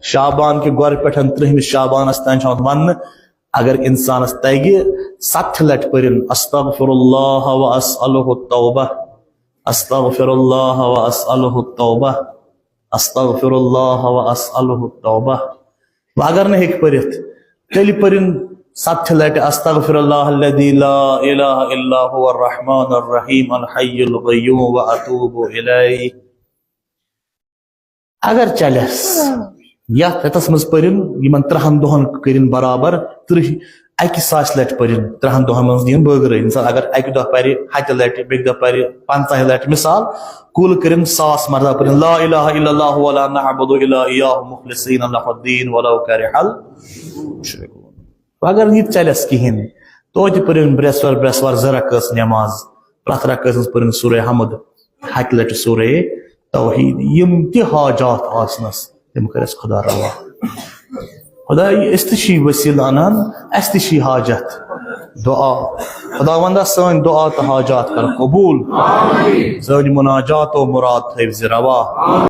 शाबान के गोर पे 3 शाबान तान वन अगर इंसान तगे 7 लट पर अस्तगफिरुल्लाह व अस्अलुहु तौबा अस्तगफिरुल्लाह व अस्अलुहु तौबा अस्तगफिरुल्लाह व अस्अलुहु तौबा अगर न हेक परित तेल पर 7 लट अस्तगफिरुल्लाहल्लज़ी ला इलाहा इल्ला हुवर रहमानुर रहीम अल हय्युल क़य्यूम व अतूबु इलैहि अगर चलस या तस मज पर 3 दोहन कर बराबर 1,000 लट पर 3 दोहन मज दिन बगर इंसान अगर 1 दह पर 7 लट बे दह पर 50 लट मिसाल कुल कर 100 मरदा पर ला इलाहा इल्लल्लाहु व ला नअबुदु इल्ला इय्याहु मुखलिसीन लहुद्दीन वलौ करिहल मुश्रिकून अगर ये चलस कहें तो पर ब्रेसवार 2 रकात नमाज प्रत रकात पर सूरह हमद 7 लट सूरह तौहीद यम ति हाजात आसनस तम कर खुदा रवा खुदा इस्तिशी वसील अनान अस्तिशी हाजत दुआ खुदावंदा सन दुआ तो हाजात कर कबूल आमीन सन मुनाजात और मुराद हिफ्ज़ रवा।